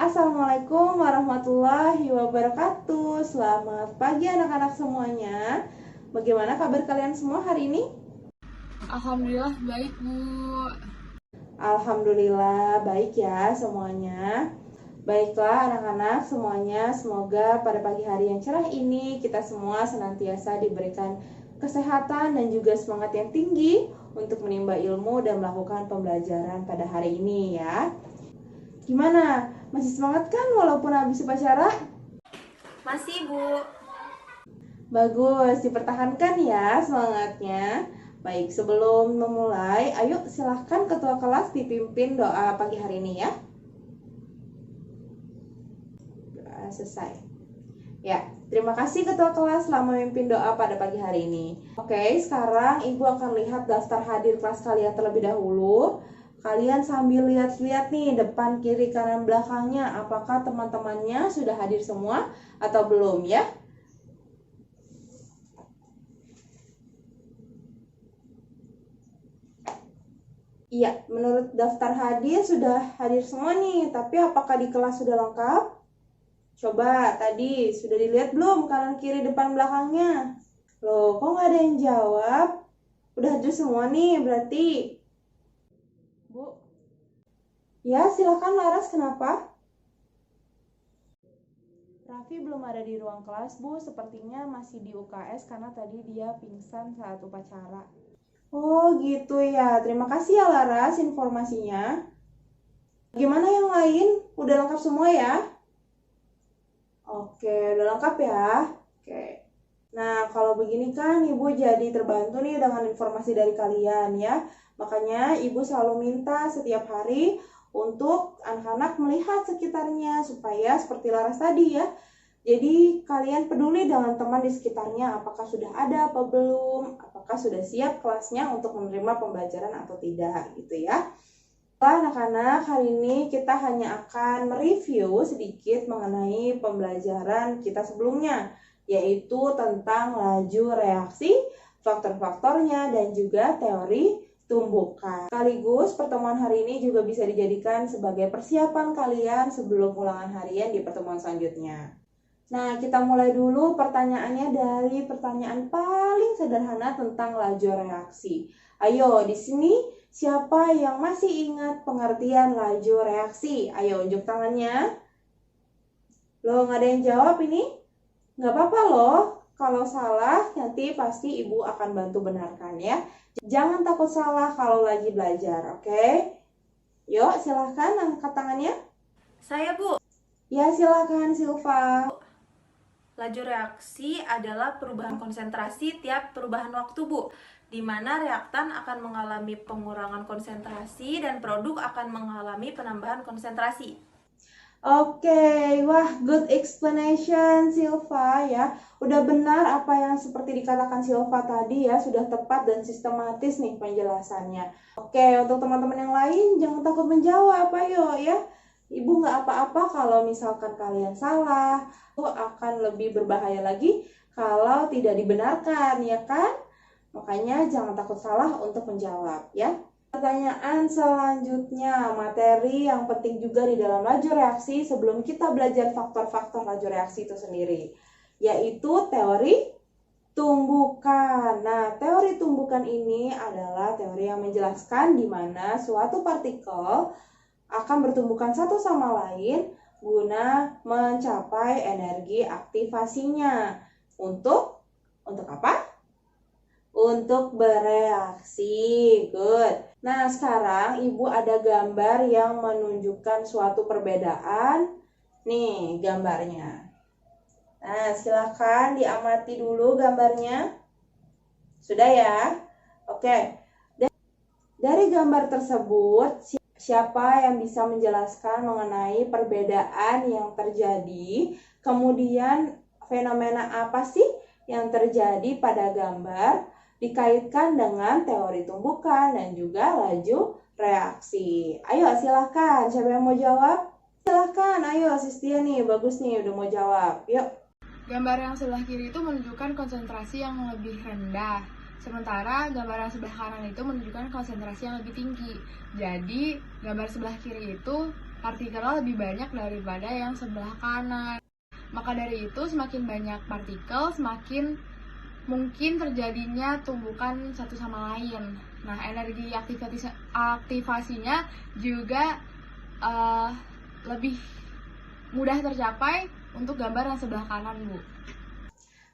Assalamualaikum warahmatullahi wabarakatuh. Selamat pagi anak-anak semuanya. Bagaimana kabar kalian semua hari ini? Alhamdulillah baik, Bu. Alhamdulillah baik ya semuanya. Baiklah anak-anak semuanya, semoga pada pagi hari yang cerah ini kita semua senantiasa diberikan kesehatan dan juga semangat yang tinggi untuk menimba ilmu dan melakukan pembelajaran pada hari ini ya. Gimana? Masih semangat kan walaupun habis upacara? Masih, Bu. Bagus, dipertahankan ya semangatnya. Baik, sebelum memulai, ayo silahkan ketua kelas dipimpin doa pagi hari ini ya. Doa selesai. Ya, terima kasih ketua kelas telah memimpin doa pada pagi hari ini. Oke, sekarang Ibu akan lihat daftar hadir kelas kalian terlebih dahulu. Kalian sambil lihat-lihat nih depan, kiri, kanan, belakangnya. Apakah teman-temannya sudah hadir semua atau belum ya? Iya, menurut daftar hadir sudah hadir semua nih. Tapi apakah di kelas sudah lengkap? Coba tadi sudah dilihat belum kanan, kiri, depan, belakangnya? Loh, kok nggak ada yang jawab? Udah hadir semua nih berarti. Bu, ya silakan Laras, kenapa? Raffi belum ada di ruang kelas, Bu. Sepertinya masih di UKS karena tadi dia pingsan saat upacara. Oh gitu ya, terima kasih ya Laras informasinya. Gimana yang lain? Udah lengkap semua ya? Oke, udah lengkap ya? Oke. Nah, kalau begini kan Ibu jadi terbantu nih dengan informasi dari kalian ya. Makanya Ibu selalu minta setiap hari untuk anak-anak melihat sekitarnya supaya seperti Laras tadi ya. Jadi kalian peduli dengan teman di sekitarnya, apakah sudah ada apa belum, apakah sudah siap kelasnya untuk menerima pembelajaran atau tidak gitu ya. Anak-anak, hari ini kita hanya akan mereview sedikit mengenai pembelajaran kita sebelumnya, yaitu tentang laju reaksi, faktor-faktornya, dan juga teori tumbukan. Sekaligus pertemuan hari ini juga bisa dijadikan sebagai persiapan kalian sebelum ulangan harian di pertemuan selanjutnya. Nah, kita mulai dulu pertanyaannya dari pertanyaan paling sederhana tentang laju reaksi. Ayo, di sini siapa yang masih ingat pengertian laju reaksi? Ayo, unjuk tangannya. Loh, nggak ada yang jawab ini? Nggak apa-apa loh. Kalau salah, nanti pasti Ibu akan bantu benarkan ya. Jangan takut salah kalau lagi belajar, oke? Yuk, silahkan angkat tangannya. Saya, Bu. Ya, silahkan Silva. Laju reaksi adalah perubahan konsentrasi tiap perubahan waktu, Bu, di mana reaktan akan mengalami pengurangan konsentrasi dan produk akan mengalami penambahan konsentrasi. Oke, wah, good explanation Silva ya. Udah benar apa yang seperti dikatakan Silva tadi ya, sudah tepat dan sistematis nih penjelasannya. Oke, untuk teman-teman yang lain jangan takut menjawab, ayo ya. Ibu nggak apa-apa kalau misalkan kalian salah, itu akan lebih berbahaya lagi kalau tidak dibenarkan, ya kan? Makanya jangan takut salah untuk menjawab ya. Pertanyaan selanjutnya, materi yang penting juga di dalam laju reaksi sebelum kita belajar faktor-faktor laju reaksi itu sendiri, yaitu teori tumbukan. Nah, teori tumbukan ini adalah teori yang menjelaskan di mana suatu partikel akan bertumbukan satu sama lain guna mencapai energi aktivasinya. Untuk apa? Untuk bereaksi. Good. Nah, sekarang Ibu ada gambar yang menunjukkan suatu perbedaan. Nih, gambarnya. Nah, silakan diamati dulu gambarnya. Sudah ya? Oke. Dari gambar tersebut, siapa yang bisa menjelaskan mengenai perbedaan yang terjadi? Kemudian, fenomena apa sih yang terjadi pada gambar dikaitkan dengan teori tumbukan dan juga laju reaksi? Ayo silahkan, siapa yang mau jawab? Silahkan, ayo Sistia nih, bagus nih udah mau jawab. Yuk. Gambar yang sebelah kiri itu menunjukkan konsentrasi yang lebih rendah. Sementara gambar sebelah kanan itu menunjukkan konsentrasi yang lebih tinggi. Jadi, gambar sebelah kiri itu partikelnya lebih banyak daripada yang sebelah kanan. Maka dari itu, semakin banyak partikel, semakin mungkin terjadinya tumbukan satu sama lain. Nah, energi aktivasinya juga lebih mudah tercapai untuk gambar yang sebelah kanan, Bu.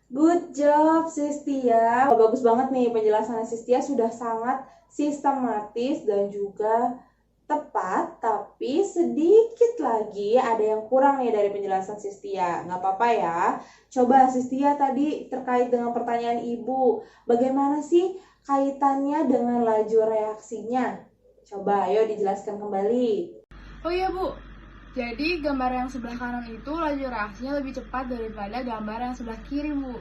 Good job, Sistia. Bagus banget nih penjelasannya Sistia, sudah sangat sistematis dan juga tepat, tapi sedikit lagi ada yang kurang nih dari penjelasan Sistia. Nggak apa-apa ya. Coba Sistia tadi terkait dengan pertanyaan Ibu, bagaimana sih kaitannya dengan laju reaksinya? Coba ayo dijelaskan kembali. Oh iya, Bu. Jadi gambar yang sebelah kanan itu laju reaksinya lebih cepat daripada gambar yang sebelah kiri, Bu.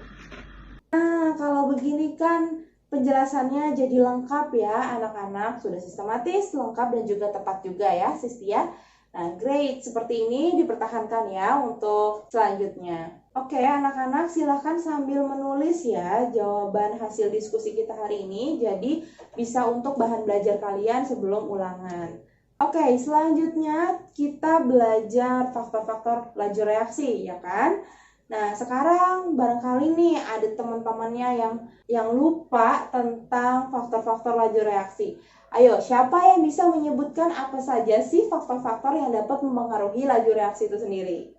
Nah, kalau begini kan penjelasannya jadi lengkap ya anak-anak. Sudah sistematis, lengkap dan juga tepat juga ya Sistia. Nah, great. Seperti ini dipertahankan ya untuk selanjutnya. Oke, anak-anak silahkan sambil menulis ya jawaban hasil diskusi kita hari ini. Jadi bisa untuk bahan belajar kalian sebelum ulangan. Oke, selanjutnya kita belajar faktor-faktor laju reaksi, ya kan? Nah, sekarang barangkali nih ada teman-temannya yang lupa tentang faktor-faktor laju reaksi. Ayo, siapa yang bisa menyebutkan apa saja sih faktor-faktor yang dapat mempengaruhi laju reaksi itu sendiri?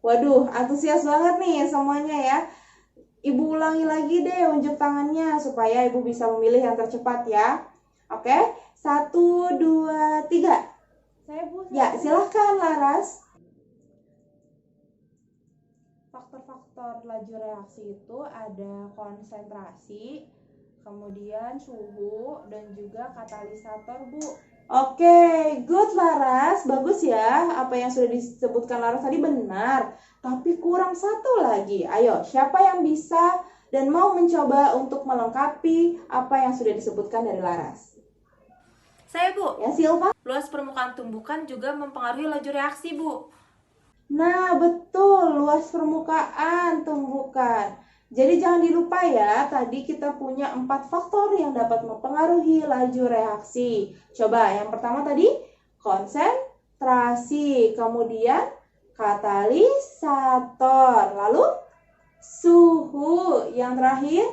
Waduh, antusias banget nih semuanya ya. Ibu ulangi lagi deh unjuk tangannya supaya Ibu bisa memilih yang tercepat ya. Oke? 1, 2, 3. Ya, silahkan Laras. Faktor-faktor laju reaksi itu ada konsentrasi, kemudian suhu, dan juga katalisator, Bu. Oke, good Laras. Bagus ya, apa yang sudah disebutkan Laras tadi benar. Tapi kurang satu lagi. Ayo, siapa yang bisa dan mau mencoba untuk melengkapi apa yang sudah disebutkan dari Laras? Saya, Bu. Ya, Silva. Luas permukaan tumbukan juga mempengaruhi laju reaksi, Bu. Nah, betul, luas permukaan tumbukan. Jadi jangan dilupa ya, tadi kita punya 4 faktor yang dapat mempengaruhi laju reaksi. Coba, yang pertama tadi konsentrasi, kemudian katalisator, lalu suhu, yang terakhir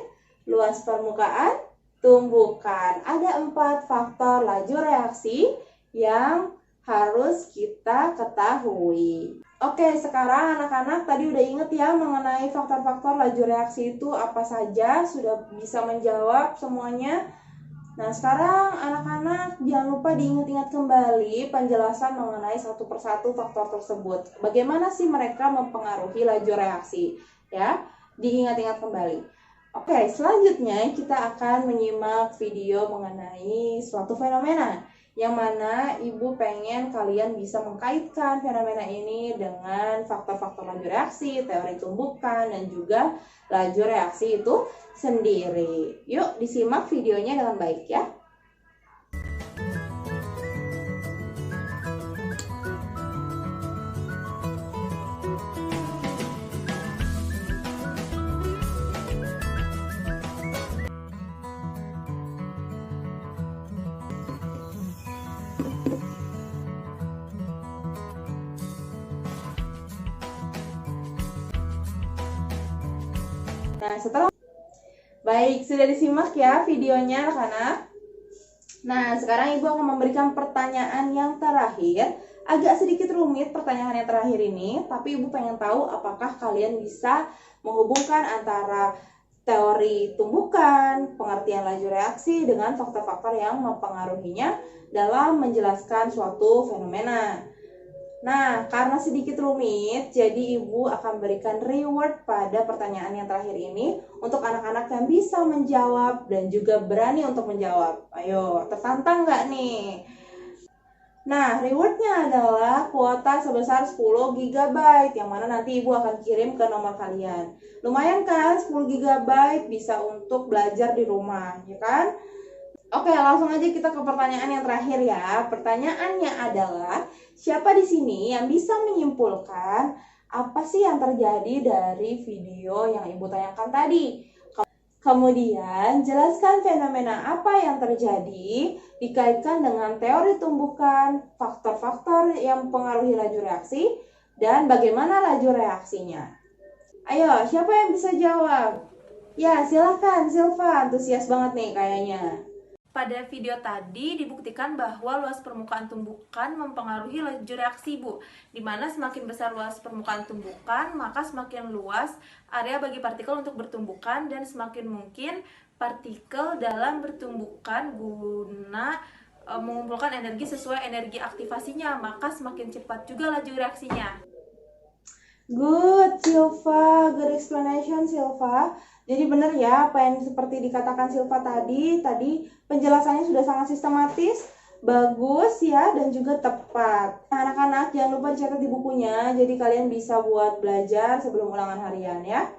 luas permukaan tumbukan. Ada 4 faktor laju reaksi yang harus kita ketahui. Oke, sekarang anak-anak tadi udah inget ya mengenai faktor-faktor laju reaksi itu apa saja, sudah bisa menjawab semuanya. Nah, sekarang anak-anak jangan lupa diingat-ingat kembali penjelasan mengenai satu persatu faktor tersebut. Bagaimana sih mereka mempengaruhi laju reaksi? Ya, diingat-ingat kembali. Oke, selanjutnya kita akan menyimak video mengenai suatu fenomena yang mana Ibu pengen kalian bisa mengkaitkan fenomena ini dengan faktor-faktor laju reaksi, teori tumbukan, dan juga laju reaksi itu sendiri. Yuk disimak videonya dengan baik ya. Nah, setelah baik, sudah disimak ya videonya anak-anak. Nah, sekarang Ibu akan memberikan pertanyaan yang terakhir. Agak sedikit rumit pertanyaan yang terakhir ini, tapi Ibu pengen tahu apakah kalian bisa menghubungkan antara teori tumbukan, pengertian laju reaksi dengan faktor-faktor yang mempengaruhinya dalam menjelaskan suatu fenomena. Nah, karena sedikit rumit, jadi Ibu akan berikan reward pada pertanyaan yang terakhir ini untuk anak-anak yang bisa menjawab dan juga berani untuk menjawab. Ayo, tertantang nggak nih? Nah, rewardnya adalah kuota sebesar 10 GB, yang mana nanti Ibu akan kirim ke nomor kalian. Lumayan kan, 10 GB bisa untuk belajar di rumah, ya kan? Oke, langsung aja kita ke pertanyaan yang terakhir ya. Pertanyaannya adalah, siapa di sini yang bisa menyimpulkan apa sih yang terjadi dari video yang Ibu tayangkan tadi? Kemudian, jelaskan fenomena apa yang terjadi dikaitkan dengan teori tumbukan, faktor-faktor yang mempengaruhi laju reaksi, dan bagaimana laju reaksinya. Ayo, siapa yang bisa jawab? Ya, silakan Silva, antusias banget nih kayaknya. Pada video tadi dibuktikan bahwa luas permukaan tumbukan mempengaruhi laju reaksi, Bu. Dimana semakin besar luas permukaan tumbukan, maka semakin luas area bagi partikel untuk bertumbukan dan semakin mungkin partikel dalam bertumbukan guna mengumpulkan energi sesuai energi aktivasinya, maka semakin cepat juga laju reaksinya. Good, Silva. Good explanation, Silva. Jadi benar ya apa yang seperti dikatakan Silva tadi penjelasannya sudah sangat sistematis, bagus ya, dan juga tepat. Nah, anak-anak jangan lupa dicatat di bukunya, jadi kalian bisa buat belajar sebelum ulangan harian ya.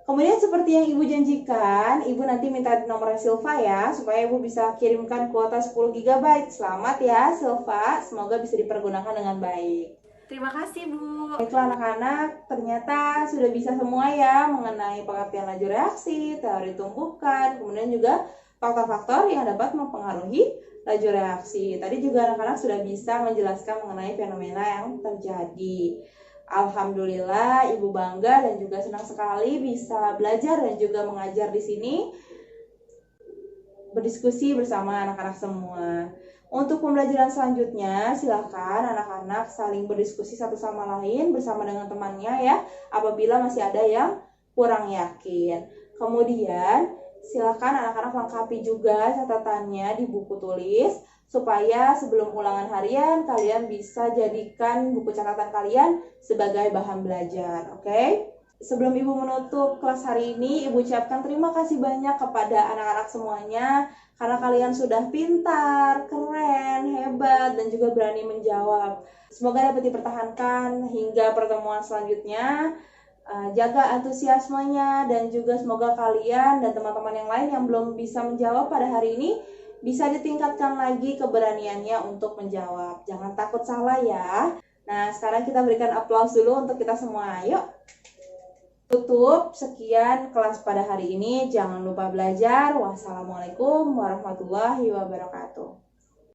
Kemudian seperti yang Ibu janjikan, Ibu nanti minta nomornya Silva ya, supaya Ibu bisa kirimkan kuota 10 GB. Selamat ya Silva, semoga bisa dipergunakan dengan baik. Terima kasih, Bu. Baiklah anak-anak, ternyata sudah bisa semua ya mengenai pengertian laju reaksi, teori tumbukan, kemudian juga faktor-faktor yang dapat mempengaruhi laju reaksi. Tadi juga anak-anak sudah bisa menjelaskan mengenai fenomena yang terjadi. Alhamdulillah, Ibu bangga dan juga senang sekali bisa belajar dan juga mengajar di sini, berdiskusi bersama anak-anak semua. Untuk pembelajaran selanjutnya, silakan anak-anak saling berdiskusi satu sama lain bersama dengan temannya ya, apabila masih ada yang kurang yakin. Kemudian, silakan anak-anak lengkapi juga catatannya di buku tulis, supaya sebelum ulangan harian, kalian bisa jadikan buku catatan kalian sebagai bahan belajar, oke? Sebelum Ibu menutup kelas hari ini, Ibu ucapkan terima kasih banyak kepada anak-anak semuanya, karena kalian sudah pintar, keren, hebat, dan juga berani menjawab. Semoga dapat dipertahankan hingga pertemuan selanjutnya. Jaga antusiasmenya dan juga semoga kalian dan teman-teman yang lain yang belum bisa menjawab pada hari ini bisa ditingkatkan lagi keberaniannya untuk menjawab. Jangan takut salah ya. Nah, sekarang kita berikan aplaus dulu untuk kita semua. Yuk! Tutup, sekian kelas pada hari ini. Jangan lupa belajar. Wassalamualaikum warahmatullahi wabarakatuh.